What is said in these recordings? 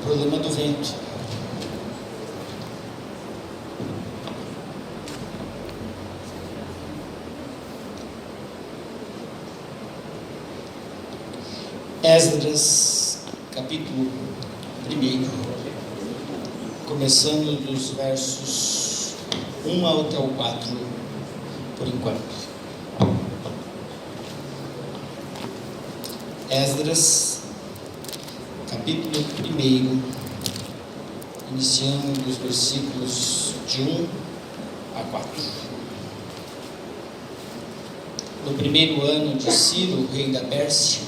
Problema do vento. Esdras, capítulo 1, começando dos versos 1 até o 4, por enquanto. Esdras, capítulo 1, iniciando dos versículos de 1 a 4. No primeiro ano de Ciro, rei da Pérsia,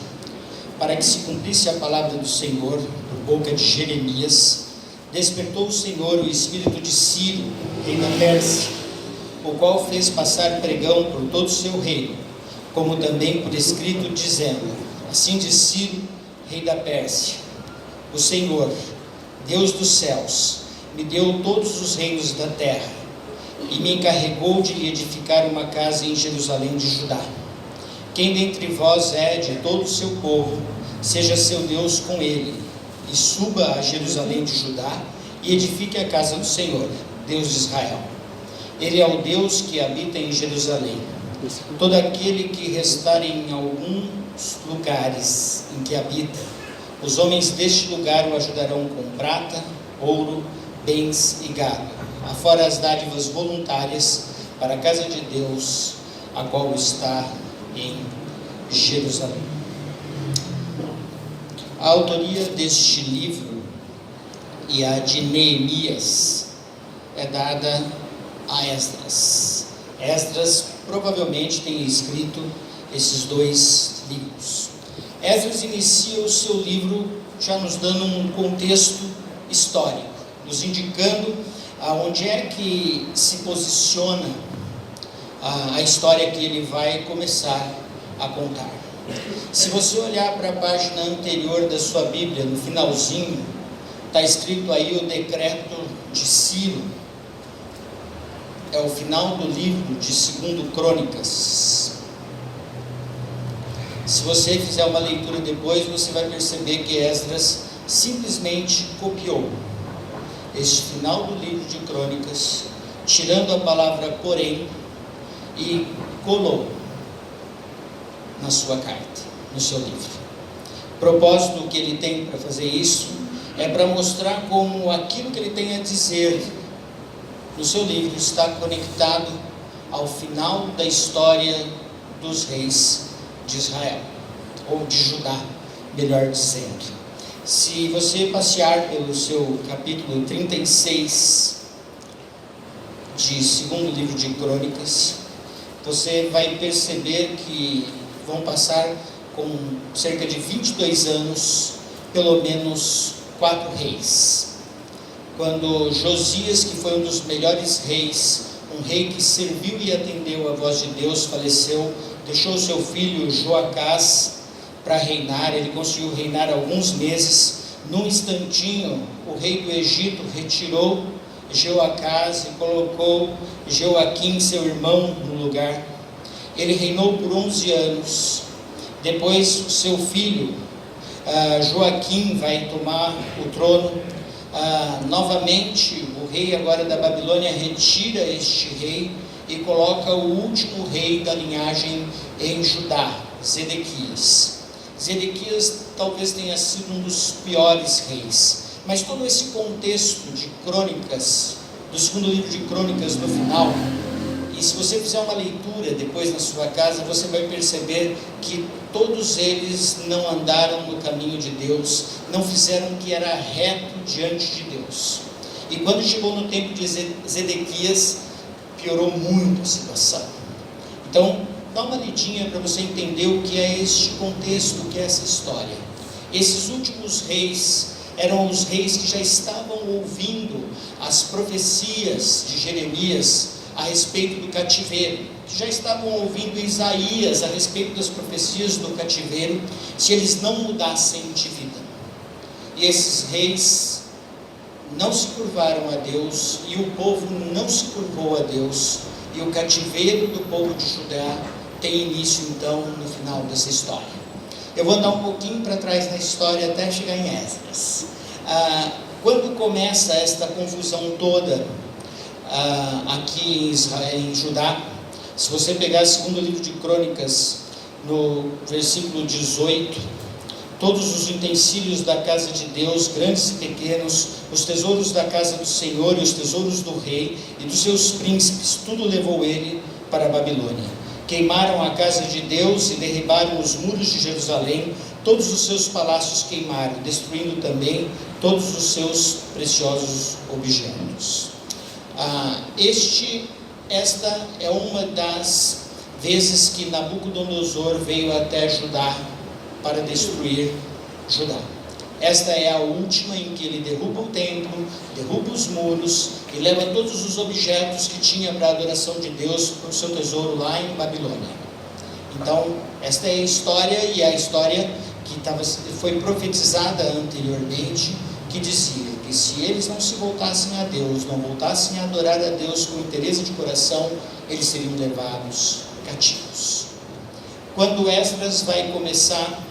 para que se cumprisse a palavra do Senhor por boca de Jeremias, despertou o Senhor o espírito de Ciro, rei da Pérsia, o qual fez passar pregão por todo o seu reino, como também por escrito, dizendo: assim diz Ciro, rei da Pérsia: o Senhor, Deus dos céus, me deu todos os reinos da terra e me encarregou de lhe edificar uma casa em Jerusalém de Judá. Quem dentre vós é de todo o seu povo, seja seu Deus com ele, e suba a Jerusalém de Judá e edifique a casa do Senhor, Deus de Israel. Ele é o Deus que habita em Jerusalém. Todo aquele que restar em alguns lugares em que habita, os homens deste lugar o ajudarão com prata, ouro, bens e gado, afora as dádivas voluntárias para a casa de Deus, a qual está em Jerusalém. A autoria deste livro e a de Neemias é dada a Esdras. Esdras provavelmente tem escrito esses dois livros. Esdras inicia o seu livro já nos dando um contexto histórico, nos indicando aonde é que se posiciona a história que ele vai começar a contar. Se você olhar para a página anterior da sua Bíblia, no finalzinho, está escrito aí o decreto de Ciro. É o final do livro de 2 Crônicas. Se você fizer uma leitura depois, você vai perceber que Esdras simplesmente copiou este final do livro de Crônicas, tirando a palavra porém, e colou na sua carta, no seu livro. O propósito que ele tem para fazer isso é para mostrar como aquilo que ele tem a dizer no seu livro está conectado ao final da história dos reis de Israel, ou de Judá, melhor dizendo. Se você passear pelo seu capítulo 36 de 2º livro de Crônicas, você vai perceber que vão passar com cerca de 22 anos, pelo menos 4 reis. Quando Josias, que foi um dos melhores reis, um rei que serviu e atendeu a voz de Deus, faleceu, deixou seu filho Joacás para reinar. Ele conseguiu reinar alguns meses. Num instantinho, o rei do Egito retirou Joacás e colocou Joaquim, seu irmão, no lugar. Ele reinou por 11 anos. Depois, o seu filho Joaquim vai tomar o trono. Novamente, o rei agora da Babilônia retira este rei e coloca o último rei da linhagem em Judá, Zedequias. Zedequias talvez tenha sido um dos piores reis, mas todo esse contexto de Crônicas, do 2º livro de Crônicas no final, e se você fizer uma leitura depois na sua casa, você vai perceber que todos eles não andaram no caminho de Deus, não fizeram o que era reto diante de Deus. E quando chegou no tempo de Zedequias, piorou muito a situação. Então, dá uma lidinha para você entender o que é este contexto, o que é essa história. Esses últimos reis eram os reis que já estavam ouvindo as profecias de Jeremias a respeito do cativeiro, que já estavam ouvindo Isaías a respeito das profecias do cativeiro, se eles não mudassem de vida. E esses reis não se curvaram a Deus, e o povo não se curvou a Deus, e o cativeiro do povo de Judá tem início então no final dessa história. Eu vou andar um pouquinho para trás na história até chegar em Esdras. Quando começa esta confusão toda aqui em Israel, em Judá, se você pegar o segundo livro de Crônicas, no versículo 18, todos os utensílios da casa de Deus, grandes e pequenos, os tesouros da casa do Senhor e os tesouros do rei e dos seus príncipes, tudo levou ele para a Babilônia. Queimaram a casa de Deus e derribaram os muros de Jerusalém, todos os seus palácios queimaram, destruindo também todos os seus preciosos objetos. Esta é uma das vezes que Nabucodonosor veio até Judá para destruir Judá. Esta é a última em que ele derruba o templo, derruba os muros e leva todos os objetos que tinha para a adoração de Deus para o seu tesouro lá em Babilônia. Então, esta é a história, e a história que foi profetizada anteriormente, que dizia que se eles não se voltassem a Deus, não voltassem a adorar a Deus com interesse de coração, eles seriam levados cativos. Quando Esdras vai começar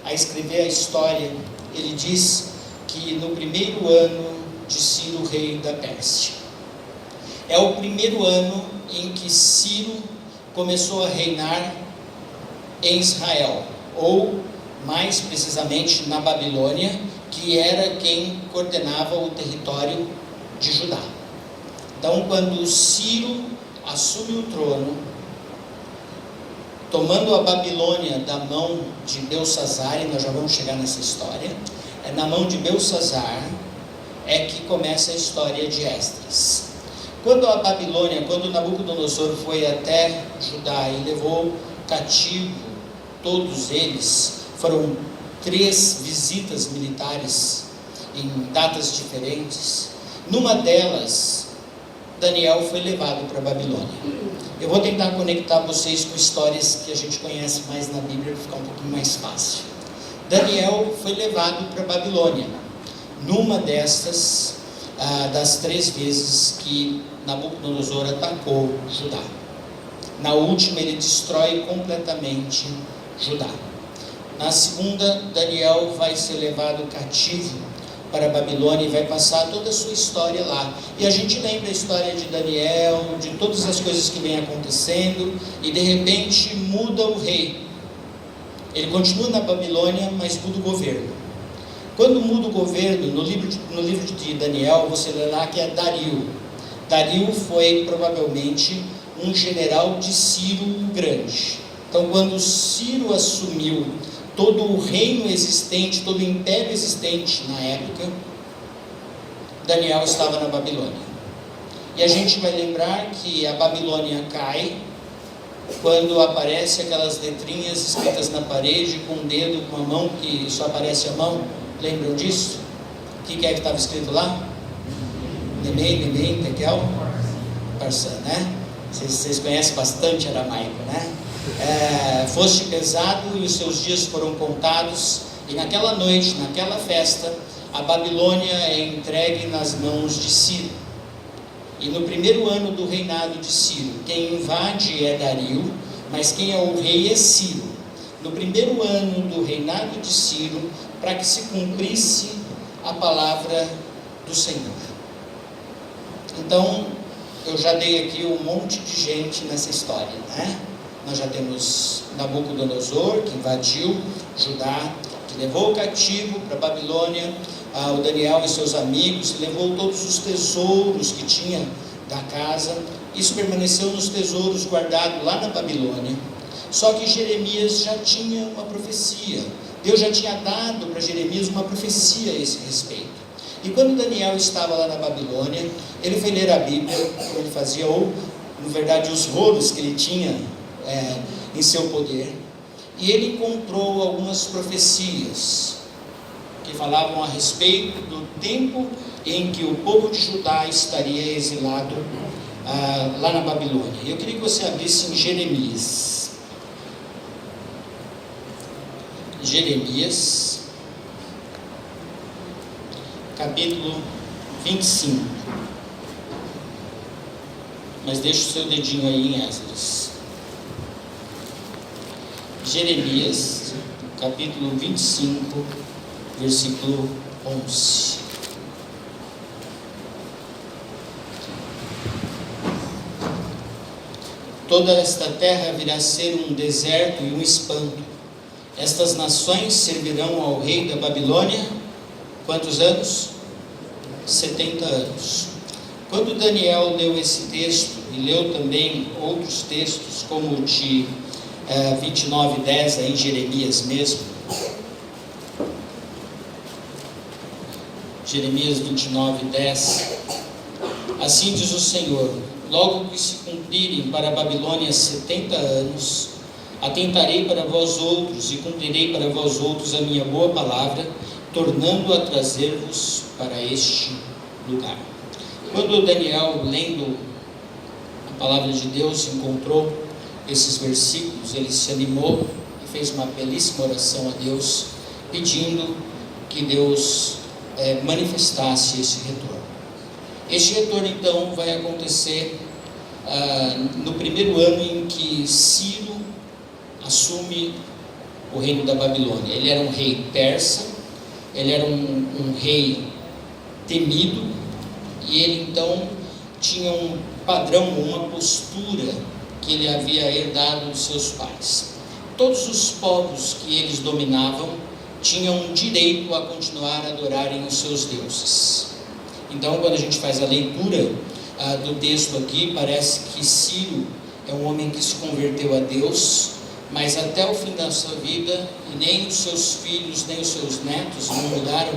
a escrever a história, ele diz que no primeiro ano de Ciro, rei da Pérsia. É o primeiro ano em que Ciro começou a reinar em Israel, ou mais precisamente na Babilônia, que era quem coordenava o território de Judá. Então, quando Ciro assume o trono, tomando a Babilônia da mão de Belsassar, e nós já vamos chegar nessa história, na mão de Belsassar é que começa a história de Esdras. Quando Nabucodonosor foi até Judá e levou cativo todos eles, foram 3 visitas militares em datas diferentes. Numa delas, Daniel foi levado para a Babilônia. Eu vou tentar conectar vocês com histórias que a gente conhece mais na Bíblia para ficar um pouquinho mais fácil. Daniel foi levado para a Babilônia, numa destas, das 3 vezes que Nabucodonosor atacou Judá. Na última, ele destrói completamente Judá. Na segunda, Daniel vai ser levado cativo para a Babilônia e vai passar toda a sua história lá. E a gente lembra a história de Daniel, de todas as coisas que vem acontecendo, e de repente muda o rei. Ele continua na Babilônia, mas muda o governo. Quando muda o governo, no livro de Daniel, você lê lá que é Dario. Dario foi provavelmente um general de Ciro o Grande. Então, quando Ciro assumiu todo o reino existente, todo o império existente na época, Daniel estava na Babilônia. E a gente vai lembrar que a Babilônia cai quando aparece aquelas letrinhas escritas na parede, com um dedo, com a mão, que só aparece a mão. Lembram disso? O que é que estava escrito lá? Nemei, Tekel, Parsan, né? Vocês conhecem bastante aramaico, né? Foste pesado e os seus dias foram contados, e naquela noite, naquela festa, a Babilônia é entregue nas mãos de Ciro. E no primeiro ano do reinado de Ciro, quem invade é Dario, mas quem é o rei é Ciro. No primeiro ano do reinado de Ciro, para que se cumprisse a palavra do Senhor. Então, eu já dei aqui um monte de gente nessa história, né? Nós já temos Nabucodonosor, que invadiu Judá, que levou o cativo para a Babilônia, o Daniel e seus amigos, levou todos os tesouros que tinha da casa. Isso permaneceu nos tesouros guardados lá na Babilônia. Só que Jeremias já tinha uma profecia. Deus já tinha dado para Jeremias uma profecia a esse respeito. E quando Daniel estava lá na Babilônia, ele foi ler a Bíblia, como ele fazia, ou, na verdade, os rolos que ele tinha em seu poder, e ele encontrou algumas profecias que falavam a respeito do tempo em que o povo de Judá estaria exilado lá na Babilônia. Eu queria que você abrisse em Jeremias. Jeremias, capítulo 25. Mas deixa o seu dedinho aí em Esdras. Jeremias, capítulo 25, versículo 11. Toda esta terra virá a ser um deserto e um espanto. Estas nações servirão ao rei da Babilônia, quantos anos? 70 anos. Quando Daniel leu esse texto, e leu também outros textos, como o de 29:10, em Jeremias mesmo, Jeremias 29:10, assim diz o Senhor: logo que se cumprirem para a Babilônia 70 anos, atentarei para vós outros e cumprirei para vós outros a minha boa palavra, tornando a trazer-vos para este lugar. Quando Daniel, lendo a palavra de Deus, encontrou esses versículos, ele se animou e fez uma belíssima oração a Deus, pedindo que Deus manifestasse esse retorno. Este retorno, então, vai acontecer no primeiro ano em que Ciro assume o reino da Babilônia. Ele era um rei persa, ele era um rei temido, e ele então tinha um padrão, uma postura que ele havia herdado dos seus pais. Todos os povos que eles dominavam tinham direito a continuar a adorarem os seus deuses. Então, quando a gente faz a leitura do texto aqui, parece que Ciro é um homem que se converteu a Deus, mas até o fim da sua vida, nem os seus filhos, nem os seus netos não mudaram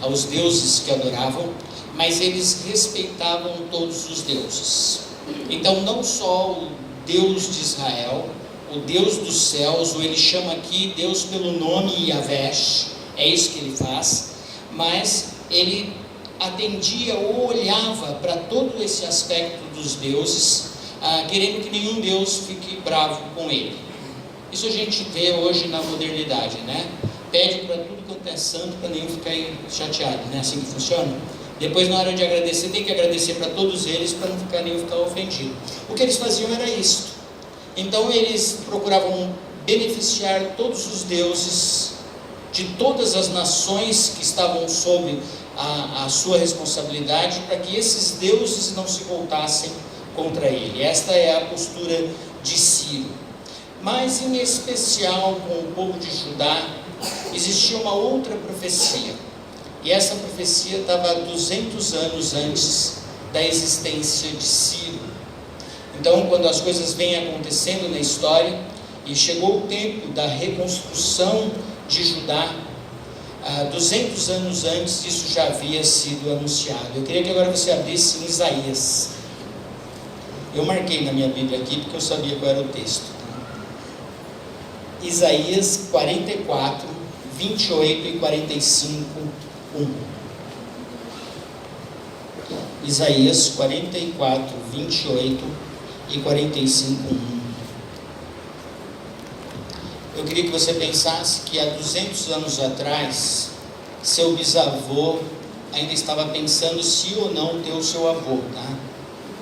aos deuses que adoravam, mas eles respeitavam todos os deuses. Então, não só o Deus de Israel, o Deus dos céus, ou ele chama aqui Deus pelo nome Yahvé, é isso que ele faz, mas ele atendia ou olhava para todo esse aspecto dos deuses, querendo que nenhum Deus fique bravo com ele. Isso a gente vê hoje na modernidade, né? Pede para tudo quanto é santo, para nenhum ficar chateado, né? Assim que funciona. Depois, na hora de agradecer, tem que agradecer para todos eles, para não ficar nenhum ficar ofendido. O que eles faziam era isto. Então, eles procuravam beneficiar todos os deuses de todas as nações que estavam sob a sua responsabilidade, para que esses deuses não se voltassem contra ele. Esta é a postura de Ciro. Mas, em especial com o povo de Judá, existia uma outra profecia. E essa profecia estava 200 anos antes da existência de Ciro. Então, quando as coisas vêm acontecendo na história, e chegou o tempo da reconstrução de Judá, 200 anos antes, isso já havia sido anunciado. Eu queria que agora você abrisse em Isaías. Eu marquei na minha Bíblia aqui, porque eu sabia qual era o texto. Isaías 44, 28 e 45, 1. Isaías 44, 28 e 45, 1. Eu queria que você pensasse que há 200 anos atrás, seu bisavô ainda estava pensando se ou não ter o seu avô, tá?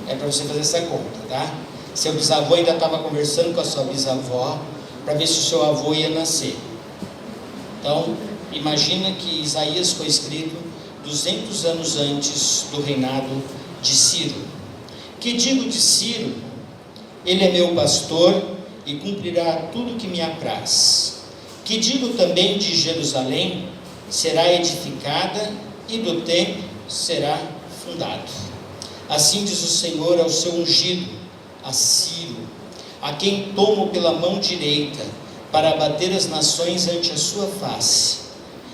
É para você fazer essa conta, tá? Seu bisavô ainda estava conversando com a sua bisavó para ver se o seu avô ia nascer. Então, imagina que Isaías foi escrito 200 anos antes do reinado de Ciro. Que digo de Ciro? Ele é meu pastor e cumprirá tudo que me apraz. Que digo também de Jerusalém? Será edificada e do templo será fundado. Assim diz o Senhor ao seu ungido, a Ciro, a quem tomo pela mão direita, para abater as nações ante a sua face,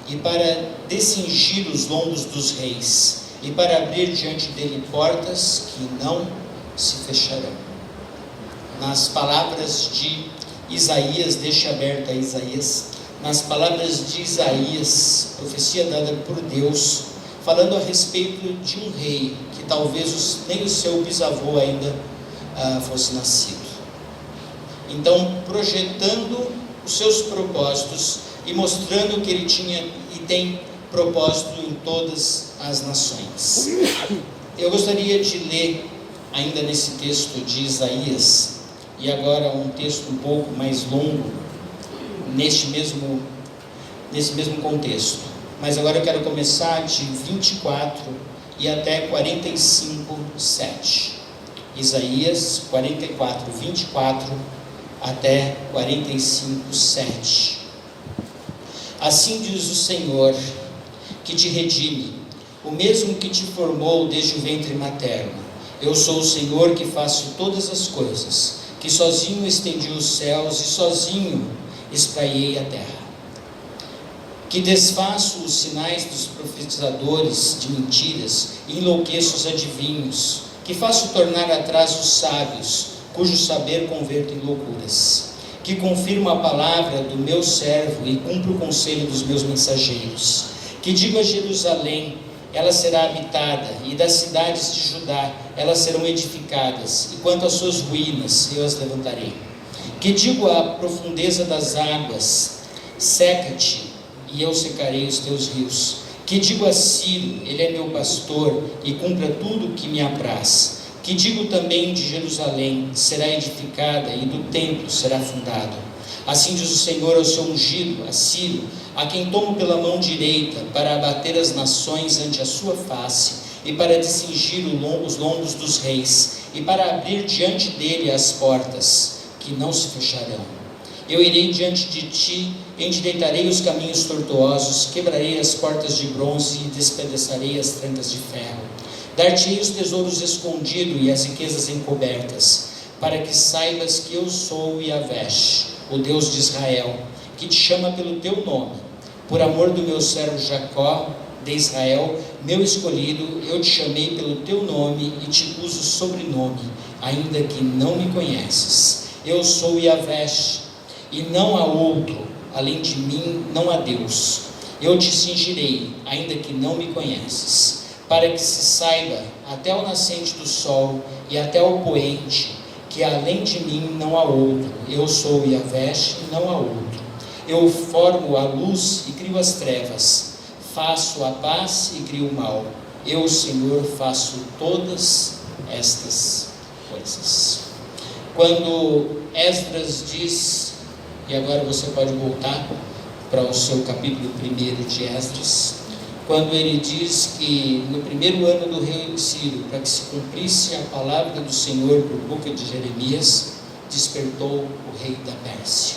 e para descingir os lombos dos reis, e para abrir diante dele portas que não se fecharão. Nas palavras de Isaías, deixa aberta Isaías, nas palavras de Isaías, profecia dada por Deus, falando a respeito de um rei, que talvez nem o seu bisavô ainda fosse nascido. Então, projetando os seus propósitos e mostrando que ele tinha e tem propósito em todas as nações. Eu gostaria de ler ainda nesse texto de Isaías, e agora um texto um pouco mais longo, nesse mesmo contexto. mas agora eu quero começar de 24 e até 45, 7. Isaías 44, 24 até 45, 7. Assim diz o Senhor, que te redime, o mesmo que te formou desde o ventre materno. Eu sou o Senhor que faço todas as coisas, que sozinho estendi os céus e sozinho espraiei a terra. Que desfaço os sinais dos profetizadores de mentiras e enlouqueço os adivinhos, que faço tornar atrás os sábios, cujo saber converto em loucuras. Que confirmo a palavra do meu servo e cumpro o conselho dos meus mensageiros. Que digo a Jerusalém, ela será habitada, e das cidades de Judá, elas serão edificadas, e quanto às suas ruínas, eu as levantarei. Que digo à profundeza das águas, seca-te, e eu secarei os teus rios. Que digo a Ciro, ele é meu pastor, e cumpra tudo o que me apraz. Que digo também de Jerusalém, será edificada, e do templo será fundado. Assim diz o Senhor ao seu ungido, a Ciro, a quem tomo pela mão direita, para abater as nações ante a sua face, e para descingir os lombos dos reis, e para abrir diante dele as portas, que não se fecharão. Eu irei diante de ti, endireitarei os caminhos tortuosos, quebrarei as portas de bronze e despedaçarei as trancas de ferro. Dar-te-ei os tesouros escondidos e as riquezas encobertas, para que saibas que eu sou Yahvé, o Deus de Israel, que te chama pelo teu nome. Por amor do meu servo Jacó, de Israel, meu escolhido, eu te chamei pelo teu nome e te pus o sobrenome, ainda que não me conheces. Eu sou Yahvé, e não há outro, além de mim não há Deus. Eu te cingirei, ainda que não me conheces, para que se saiba até o nascente do sol e até o poente, que além de mim não há outro. Eu sou Yahvé e não há outro. Eu formo a luz e crio as trevas, faço a paz e crio o mal. Eu, Senhor, faço todas estas coisas. Quando Esdras diz, e agora você pode voltar para o seu capítulo 1 de Esdras, quando ele diz que no primeiro ano do rei Ciro, para que se cumprisse a palavra do Senhor por boca de Jeremias, despertou o rei da Pérsia.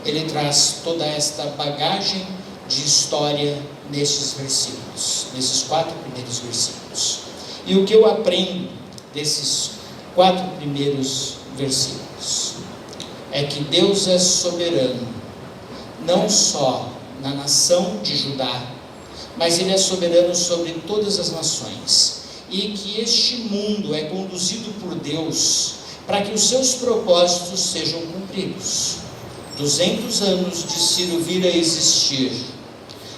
Ele traz toda esta bagagem de história nesses versículos, nesses 4 primeiros versículos. E o que eu aprendo desses 4 primeiros versículos é que Deus é soberano, não só na nação de Judá, mas Ele é soberano sobre todas as nações, e que este mundo é conduzido por Deus para que os seus propósitos sejam cumpridos. 200 anos de Ciro vir a existir,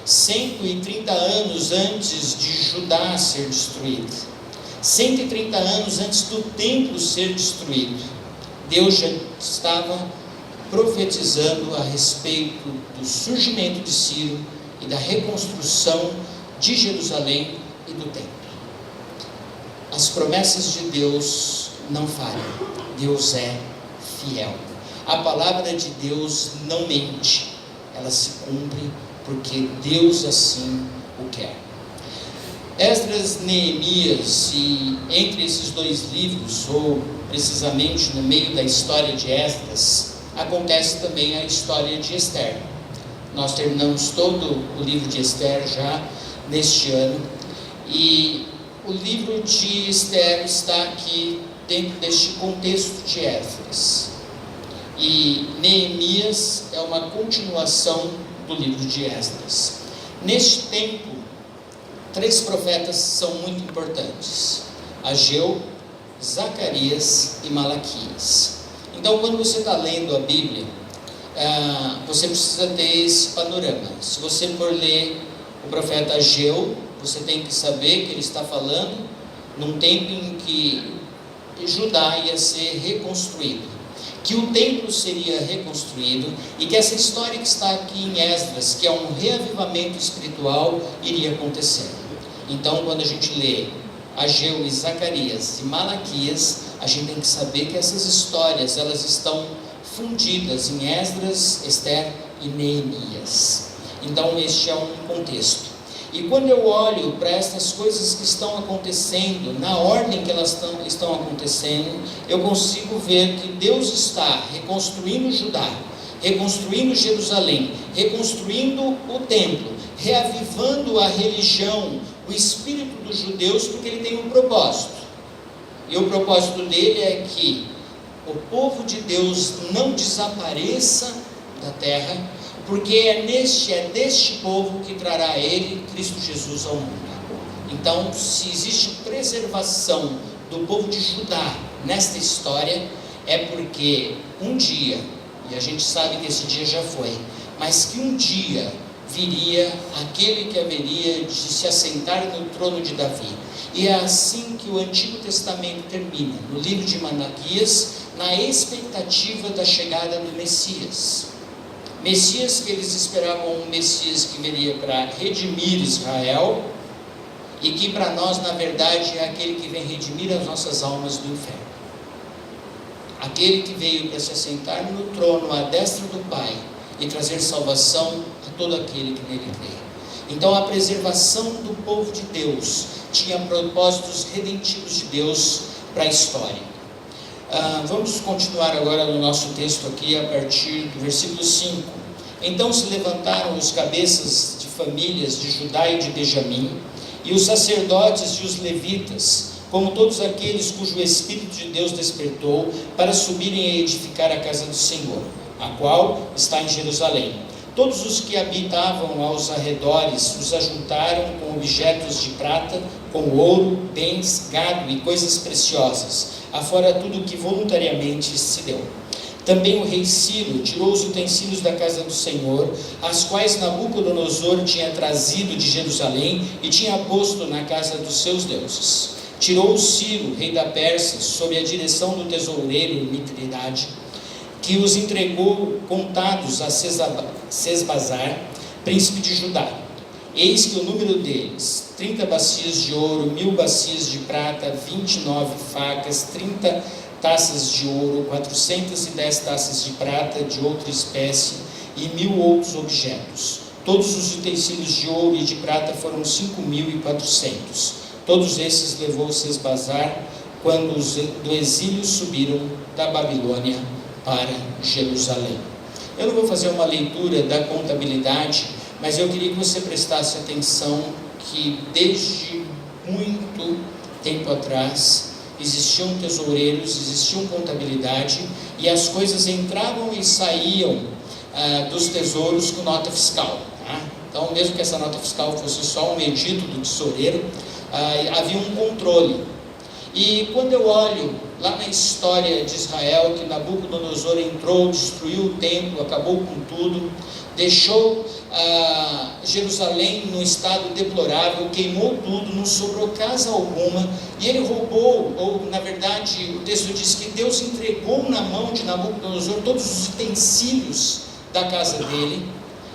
130 anos antes de Judá ser destruído, 130 anos antes do templo ser destruído, Deus já estava profetizando a respeito do surgimento de Ciro e da reconstrução de Jerusalém e do templo. As promessas de Deus não falham, Deus é fiel. A palavra de Deus não mente, ela se cumpre porque Deus assim o quer. Esdras, Neemias, e entre esses 2 livros, ou precisamente no meio da história de Esdras, acontece também a história de Esther. Nós terminamos todo o livro de Esther já neste ano, e o livro de Esther está aqui dentro deste contexto de Esdras. E Neemias é uma continuação do livro de Esdras. Neste tempo, 3 profetas são muito importantes: Ageu, Zacarias e Malaquias. Então, quando você está lendo a Bíblia, você precisa ter esse panorama. Se você for ler o profeta Ageu, você tem que saber que ele está falando num tempo em que Judá ia ser reconstruído, que o templo seria reconstruído, e que essa história que está aqui em Esdras, que é um reavivamento espiritual, iria acontecer. Então, quando a gente lê Ageu e Zacarias e Malaquias, a gente tem que saber que essas histórias, elas estão fundidas em Esdras, Esther e Neemias. Então este é um contexto. E quando eu olho para essas coisas que estão acontecendo, na ordem que elas estão acontecendo, eu consigo ver que Deus está reconstruindo Judá, reconstruindo Jerusalém, reconstruindo o templo, reavivando a religião, o espírito dos judeus, porque ele tem um propósito. E o propósito dele é que o povo de Deus não desapareça da terra, porque é deste povo que trará ele, Cristo Jesus, ao mundo. Então, se existe preservação do povo de Judá nesta história, é porque um dia, e a gente sabe que esse dia já foi, mas que um dia viria aquele que haveria de se assentar no trono de Davi. E é assim que o Antigo Testamento termina, no livro de Malaquias, na expectativa da chegada do Messias. Messias que eles esperavam, um Messias que viria para redimir Israel, e que para nós, na verdade, é aquele que vem redimir as nossas almas do inferno. Aquele que veio para se assentar no trono à destra do Pai e trazer salvação a todo aquele que nele crê. Então a preservação do povo de Deus tinha propósitos redentivos de Deus para a história. Vamos continuar agora no nosso texto aqui a partir do versículo 5. Então se levantaram os cabeças de famílias de Judá e de Benjamim, e os sacerdotes e os levitas, como todos aqueles cujo Espírito de Deus despertou, para subirem a edificar a casa do Senhor, a qual está em Jerusalém. Todos os que habitavam aos arredores os ajuntaram com objetos de prata, com ouro, bens, gado e coisas preciosas, afora tudo o que voluntariamente se deu. Também o rei Ciro tirou os utensílios da casa do Senhor, as quais Nabucodonosor tinha trazido de Jerusalém e tinha posto na casa dos seus deuses. Tirou Ciro, rei da Pérsia, sob a direção do tesoureiro Mitridade, que os entregou contados a Sesbazar, príncipe de Judá. Eis que o número deles: 30 bacias de ouro, 1000 bacias de prata, 29 facas, 30 taças de ouro, 410 taças de prata de outra espécie e 1000 outros objetos. Todos os utensílios de ouro e de prata foram 5.400. Todos esses levou Sesbazar quando os do exílio subiram da Babilônia para Jerusalém. Eu não vou fazer uma leitura da contabilidade, mas eu queria que você prestasse atenção que desde muito tempo atrás existiam tesoureiros, existiam contabilidade, e as coisas entravam e saíam dos tesouros com nota fiscal, tá? Então, mesmo que essa nota fiscal fosse só um edito do tesoureiro, havia um controle. E quando eu olho lá na história de Israel, que Nabucodonosor entrou, destruiu o templo, acabou com tudo, deixou Jerusalém num estado deplorável, queimou tudo, não sobrou casa alguma, e ele roubou, ou na verdade o texto diz que Deus entregou na mão de Nabucodonosor todos os utensílios da casa dele.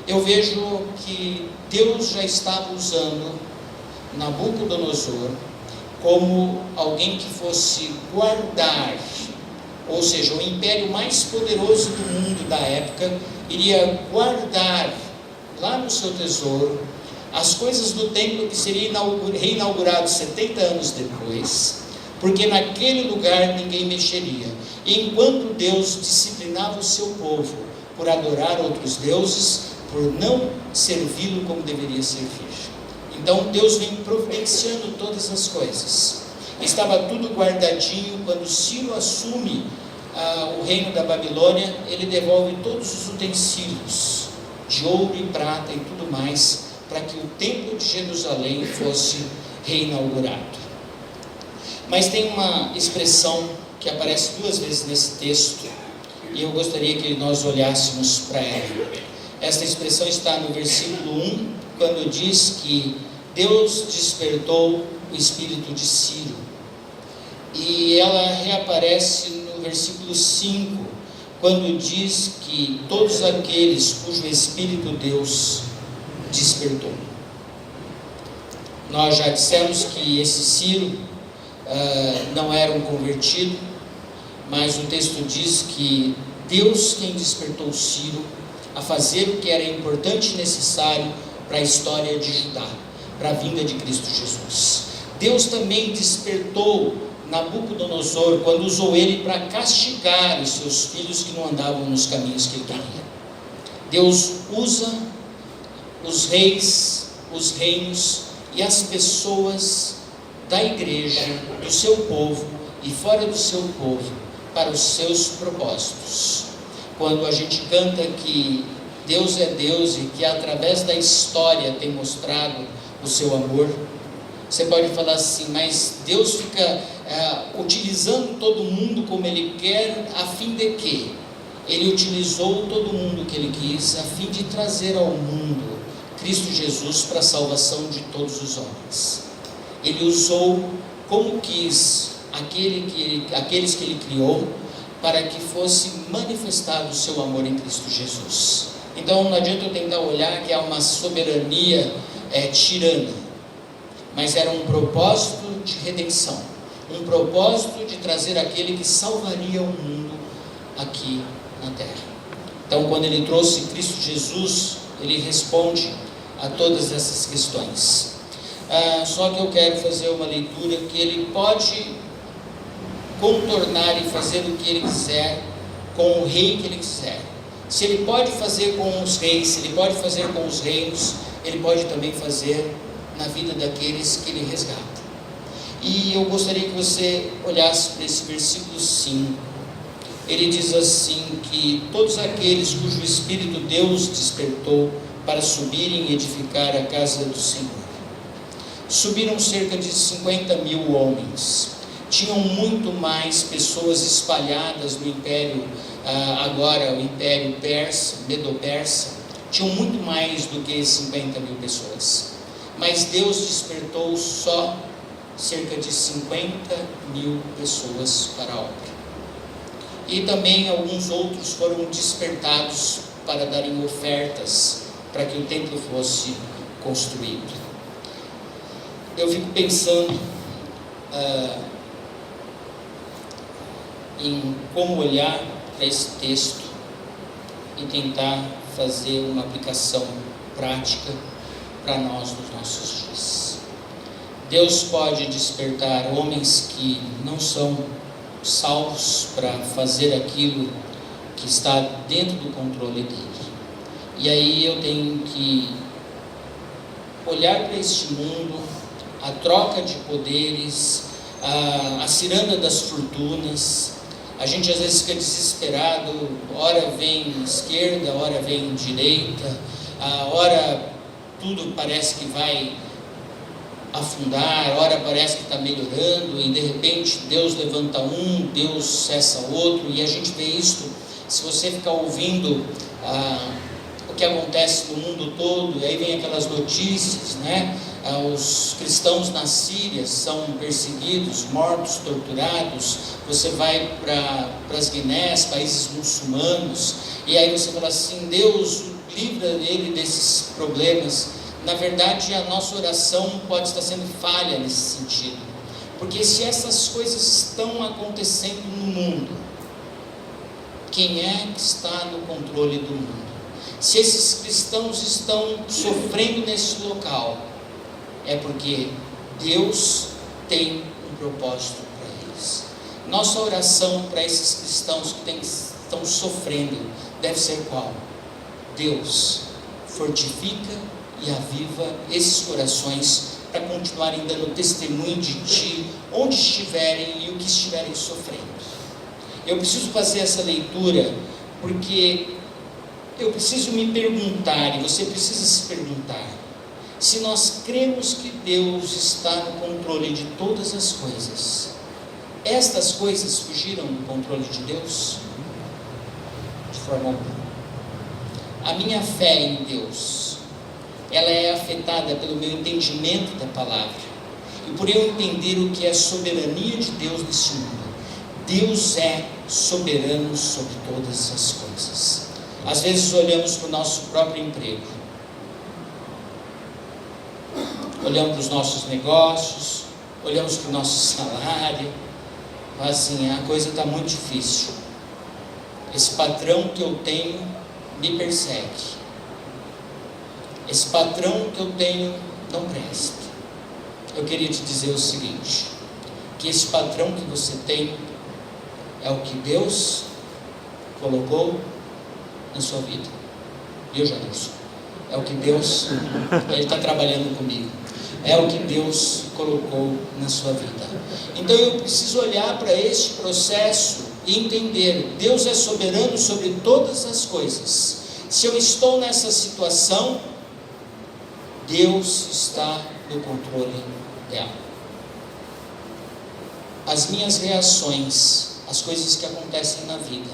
Eu vejo que Deus já estava usando Nabucodonosor como alguém que fosse guardar, ou seja, o império mais poderoso do mundo da época iria guardar lá no seu tesouro as coisas do templo que seria reinaugurado 70 anos depois, porque naquele lugar ninguém mexeria. E enquanto Deus disciplinava o seu povo por adorar outros deuses, por não servi-lo como deveria servir. Então Deus vem providenciando todas as coisas. Estava tudo guardadinho. Quando Ciro assume o reino da Babilônia, ele devolve todos os utensílios de ouro e prata e tudo mais, para que o templo de Jerusalém fosse reinaugurado. Mas tem uma expressão que aparece 2 vezes nesse texto, e eu gostaria que nós olhássemos para ela. Esta expressão está no versículo 1, quando diz que Deus despertou o espírito de Ciro. E ela reaparece no versículo 5, quando diz que todos aqueles cujo Espírito Deus despertou. Nós já dissemos que esse Ciro não era um convertido, mas o texto diz que Deus quem despertou Ciro a fazer o que era importante e necessário para a história de Judá, para a vinda de Cristo Jesus. Deus também despertou Nabucodonosor quando usou ele para castigar os seus filhos que não andavam nos caminhos que ele queria. Deus usa os reis, os reinos e as pessoas da igreja, do seu povo e fora do seu povo, para os seus propósitos. Quando a gente canta que Deus é Deus e que através da história tem mostrado o seu amor, você pode falar assim, mas Deus fica utilizando todo mundo como Ele quer, a fim de quê? Ele utilizou todo mundo que Ele quis, a fim de trazer ao mundo Cristo Jesus para a salvação de todos os homens. Ele usou como quis aqueles que Ele criou, para que fosse manifestado o seu amor em Cristo Jesus. Então não adianta eu tentar olhar que há uma soberania tirana, mas era um propósito de redenção, um propósito de trazer aquele que salvaria o mundo aqui na terra. Então quando Ele trouxe Cristo Jesus, Ele responde a todas essas questões. Só que eu quero fazer uma leitura que Ele pode contornar e fazer o que Ele quiser com o rei que Ele quiser. Se Ele pode fazer com os reis, se Ele pode fazer com os reinos, Ele pode também fazer na vida daqueles que Ele resgata. E eu gostaria que você olhasse para esse versículo 5. Ele diz assim, que todos aqueles cujo Espírito Deus despertou para subirem e edificar a casa do Senhor. Subiram cerca de 50.000 homens. Tinham muito mais pessoas espalhadas no império, agora o império persa, medo-persa, tinham muito mais do que 50.000 pessoas. Mas Deus despertou só cerca de 50.000 pessoas para a obra. E também alguns outros foram despertados para darem ofertas, para que o templo fosse construído. Eu fico pensando em como olhar para esse texto e tentar fazer uma aplicação prática para nós nos nossos dias. Deus pode despertar homens que não são salvos para fazer aquilo que está dentro do controle dele. E aí eu tenho que olhar para este mundo, a troca de poderes, a ciranda das fortunas. A gente às vezes fica desesperado, ora vem esquerda, ora vem direita, ora tudo parece que vai afundar, ora parece que está melhorando, e de repente Deus levanta um, Deus cessa outro, e a gente vê isso. Se você ficar ouvindo o que acontece no mundo todo, aí vem aquelas notícias, né? Os cristãos na Síria são perseguidos, mortos, torturados. Você vai para as Guinés, países muçulmanos, e aí você fala assim, Deus livra ele desses problemas. Na verdade, a nossa oração pode estar sendo falha nesse sentido, porque se essas coisas estão acontecendo no mundo, quem é que está no controle do mundo? Se esses cristãos estão sofrendo nesse local, é porque Deus tem um propósito para eles. Nossa oração para esses cristãos que estão sofrendo deve ser qual? Deus, fortifica e aviva esses corações para continuarem dando testemunho de Ti, onde estiverem e o que estiverem sofrendo. Eu preciso fazer essa leitura porque eu preciso me perguntar, e você precisa se perguntar, se nós cremos que Deus está no controle de todas as coisas, estas coisas fugiram do controle de Deus? De forma alguma. A minha fé em Deus, ela é afetada pelo meu entendimento da palavra, e por eu entender o que é a soberania de Deus nesse mundo. Deus é soberano sobre todas as coisas. Às vezes olhamos para o nosso próprio emprego, olhamos para os nossos negócios, olhamos para o nosso salário, assim, a coisa está muito difícil. Esse patrão que eu tenho me persegue. Esse patrão que eu tenho não presta. Eu queria te dizer o seguinte, que esse patrão que você tem é o que Deus colocou na sua vida. Eu já disse. É o que Deus, Ele está trabalhando comigo. É o que Deus colocou na sua vida. Então eu preciso olhar para este processo e entender, Deus é soberano sobre todas as coisas. Se eu estou nessa situação, Deus está no controle dela. As minhas reações, as coisas que acontecem na vida,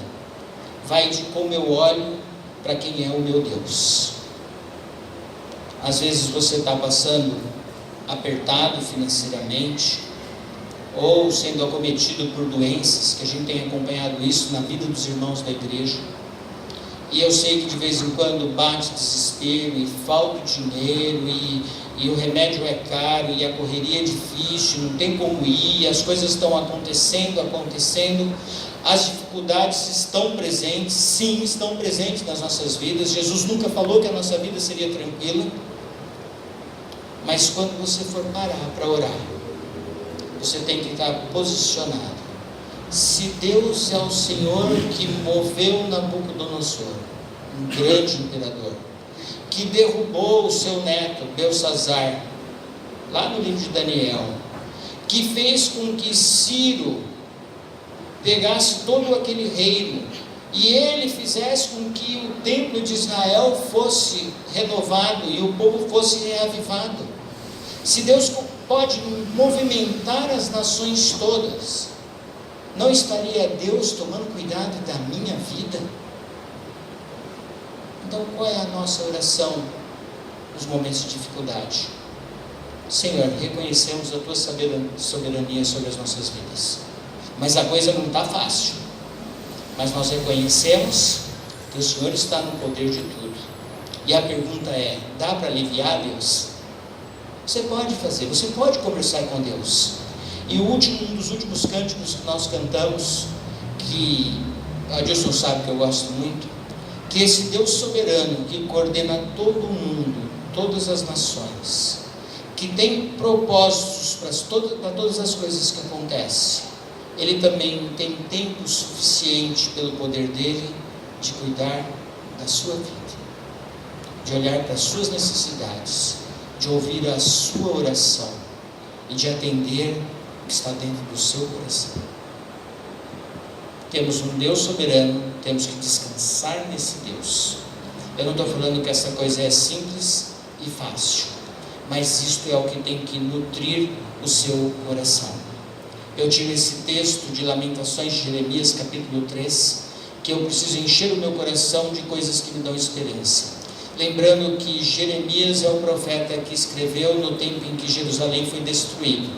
vai de como eu olho para quem é o meu Deus. Às vezes você está passando apertado financeiramente, ou sendo acometido por doenças, que a gente tem acompanhado isso na vida dos irmãos da igreja, e eu sei que de vez em quando bate desespero, e falta dinheiro, e o remédio é caro, e a correria é difícil, não tem como ir, as coisas estão acontecendo, as dificuldades estão presentes, sim, estão presentes nas nossas vidas. Jesus nunca falou que a nossa vida seria tranquila, mas quando você for parar para orar, você tem que estar posicionado. Se Deus é o Senhor que moveu Nabucodonosor, um grande imperador, que derrubou o seu neto, Belsazar, lá no livro de Daniel, que fez com que Ciro pegasse todo aquele reino, e ele fizesse com que o templo de Israel fosse renovado, e o povo fosse reavivado. Se Deus pode movimentar as nações todas, não estaria Deus tomando cuidado da minha vida? Então qual é a nossa oração nos momentos de dificuldade? Senhor, reconhecemos a tua soberania sobre as nossas vidas, mas a coisa não está fácil, mas nós reconhecemos que o Senhor está no poder de tudo. E a pergunta é, dá para aliviar Deus? Você pode fazer, você pode conversar com Deus. E um dos últimos cânticos que nós cantamos, que a Adilson sabe que eu gosto muito, que esse Deus soberano que coordena todo o mundo, todas as nações, que tem propósitos para todas as coisas que acontecem, Ele também tem tempo suficiente pelo poder dele de cuidar da sua vida, de olhar para as suas necessidades, de ouvir a sua oração e de atender o que está dentro do seu coração. Temos um Deus soberano, temos que descansar nesse Deus. Eu não estou falando que essa coisa é simples e fácil, mas isto é o que tem que nutrir o seu coração. Eu tive esse texto de Lamentações de Jeremias, capítulo 3, que eu preciso encher o meu coração de coisas que me dão esperança. Lembrando que Jeremias é o profeta que escreveu no tempo em que Jerusalém foi destruído.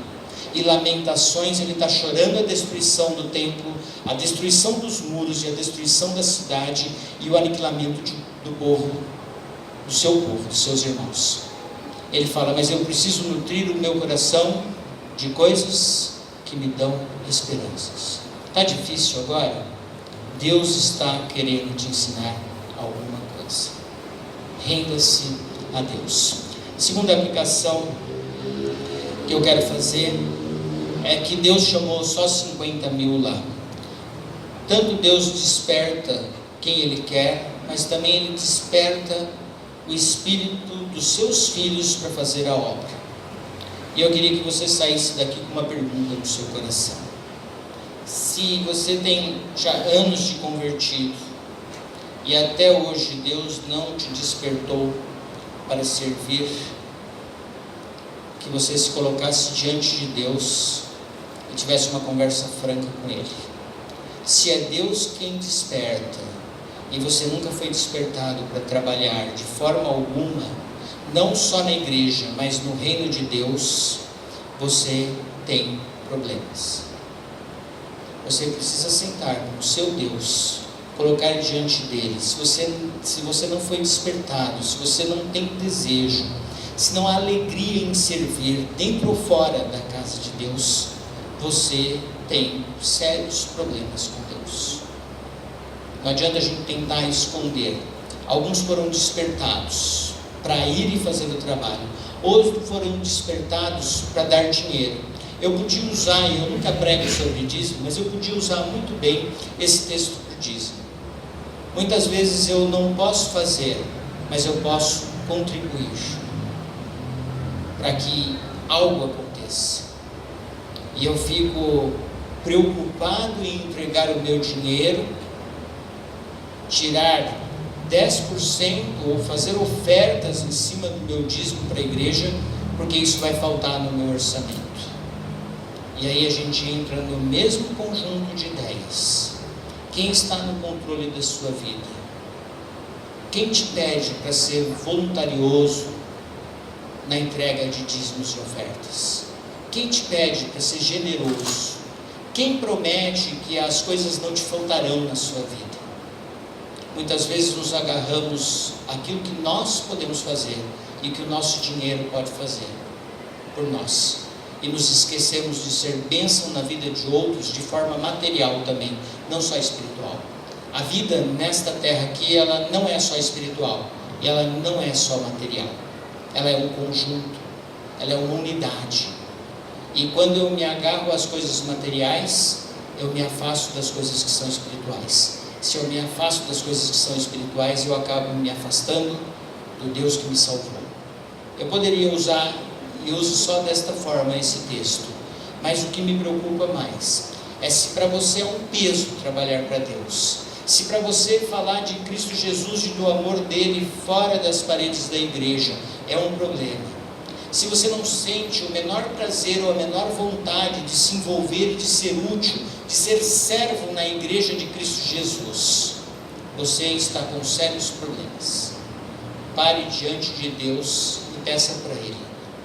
E Lamentações, ele está chorando a destruição do templo, a destruição dos muros e a destruição da cidade e o aniquilamento do povo, do seu povo, dos seus irmãos. Ele fala, mas eu preciso nutrir o meu coração de coisas que me dão esperanças. Está difícil agora? Deus está querendo te ensinar alguma coisa. Renda-se a Deus. Segunda aplicação que eu quero fazer é que Deus chamou só 50 mil lá. Tanto Deus desperta quem Ele quer, mas também Ele desperta o espírito dos seus filhos para fazer a obra. E eu queria que você saísse daqui com uma pergunta no seu coração. Se você tem já anos de convertido e até hoje Deus não te despertou para servir, que você se colocasse diante de Deus e tivesse uma conversa franca com Ele. Se é Deus quem desperta e você nunca foi despertado para trabalhar de forma alguma, não só na igreja, mas no reino de Deus, você tem problemas. Você precisa sentar com o seu Deus, colocar diante dele. Se você não foi despertado, se você não tem desejo, se não há alegria em servir dentro ou fora da casa de Deus, você tem sérios problemas com Deus. Não adianta a gente tentar esconder. Alguns foram despertados para ir e fazer o trabalho. Outros foram despertados para dar dinheiro. Eu podia usar, e eu nunca prego sobre dízimo, mas eu podia usar muito bem esse texto do dízimo. Muitas vezes eu não posso fazer, mas eu posso contribuir para que algo aconteça. E eu fico preocupado em entregar o meu dinheiro, tirar 10% ou fazer ofertas em cima do meu dízimo para a igreja, porque isso vai faltar no meu orçamento. E aí a gente entra no mesmo conjunto de ideias. Quem está no controle da sua vida? Quem te pede para ser voluntarioso na entrega de dízimos e ofertas? Quem te pede para ser generoso? Quem promete que as coisas não te faltarão na sua vida? Muitas vezes nos agarramos àquilo que nós podemos fazer e que o nosso dinheiro pode fazer por nós. E nos esquecemos de ser bênção na vida de outros de forma material também, não só espiritual. A vida nesta terra aqui, ela não é só espiritual, e ela não é só material. Ela é um conjunto, ela é uma unidade. E quando eu me agarro às coisas materiais, eu me afasto das coisas que são espirituais. Se eu me afasto das coisas que são espirituais, eu acabo me afastando do Deus que me salvou. Eu poderia usar, e uso só desta forma esse texto, mas o que me preocupa mais é se para você é um peso trabalhar para Deus, se para você falar de Cristo Jesus e do amor dele fora das paredes da igreja é um problema, se você não sente o menor prazer ou a menor vontade de se envolver, de ser útil, de ser servo na igreja de Cristo Jesus, você está com sérios problemas. Pare diante de Deus e peça para Ele: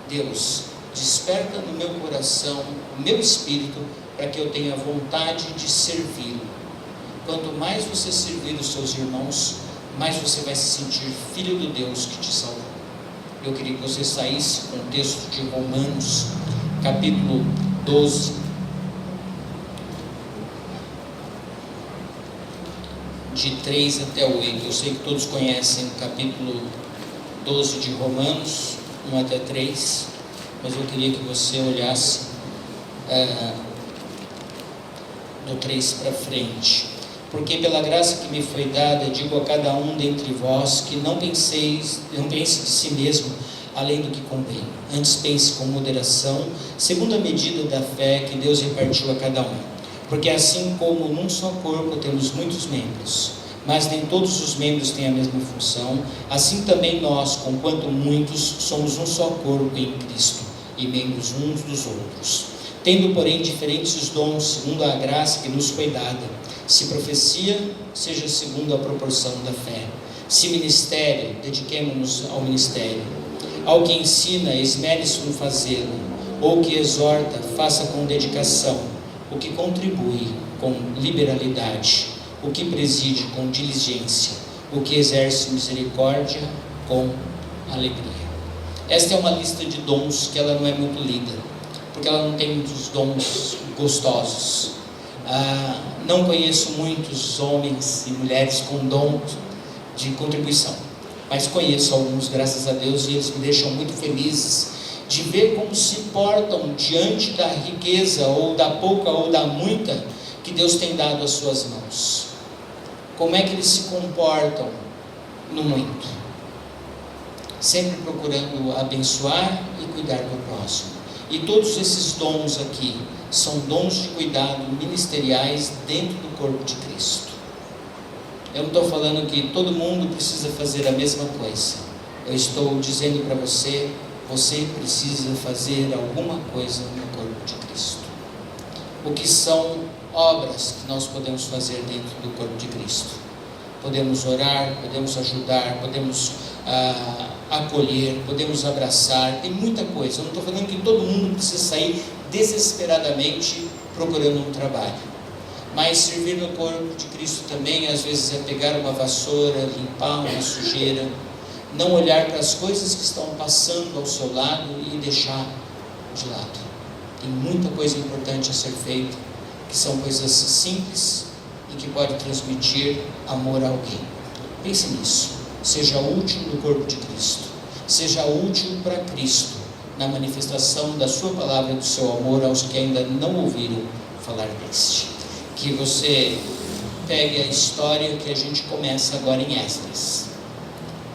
Deus, desperta no meu coração, o meu espírito, para que eu tenha vontade de servi-lo. Quanto mais você servir os seus irmãos, mais você vai se sentir filho do Deus que te salvou. Eu queria que você saísse com o texto de Romanos, capítulo 12, de 3 até 8. Eu sei que todos conhecem o capítulo 12 de Romanos, 1 até 3, mas eu queria que você olhasse do 3 para frente. Porque pela graça que me foi dada, digo a cada um dentre vós, que não pense de si mesmo além do que convém. Antes pense com moderação, segundo a medida da fé que Deus repartiu a cada um. Porque assim como num só corpo temos muitos membros, mas nem todos os membros têm a mesma função, assim também nós, conquanto muitos, somos um só corpo em Cristo, e membros uns dos outros. Tendo, porém, diferentes dons, segundo a graça que nos foi dada. Se profecia, seja segundo a proporção da fé. Se ministério, dediquemo-nos ao ministério. Ao que ensina, esmere-se no fazê-lo. Ou que exorta, faça com dedicação. O que contribui, com liberalidade. O que preside, com diligência. O que exerce misericórdia, com alegria. Esta é uma lista de dons que ela não é muito lida, porque ela não tem muitos dons gostosos. Não conheço muitos homens e mulheres com dom de contribuição, mas conheço alguns, graças a Deus, e eles me deixam muito felizes de ver como se portam diante da riqueza, ou da pouca ou da muita, que Deus tem dado às suas mãos. Como é que eles se comportam no muito? Sempre procurando abençoar e cuidar do próximo. E todos esses dons aqui são dons de cuidado ministeriais dentro do corpo de Cristo. Eu não estou falando que todo mundo precisa fazer a mesma coisa. Eu estou dizendo para você, você precisa fazer alguma coisa no corpo de Cristo. O que são obras que nós podemos fazer dentro do corpo de Cristo? Podemos orar, podemos ajudar, podemos acolher, podemos abraçar, tem muita coisa. Eu não estou falando que todo mundo precisa sair desesperadamente procurando um trabalho, mas servir no corpo de Cristo também às vezes é pegar uma vassoura, limpar uma sujeira, não olhar para as coisas que estão passando ao seu lado e deixar de lado. Tem muita coisa importante a ser feita, que são coisas simples e que pode transmitir amor a alguém. Pense nisso. seja útil no corpo de Cristo, seja útil para Cristo, na manifestação da sua palavra e do seu amor aos que ainda não ouviram falar deste. Que você pegue a história que a gente começa agora em Esdras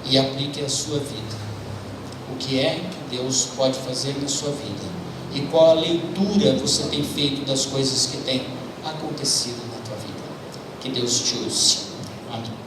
e aplique a sua vida. O que é que Deus pode fazer na sua vida? E qual a leitura você tem feito das coisas que têm acontecido na tua vida? Que Deus te use. Amém.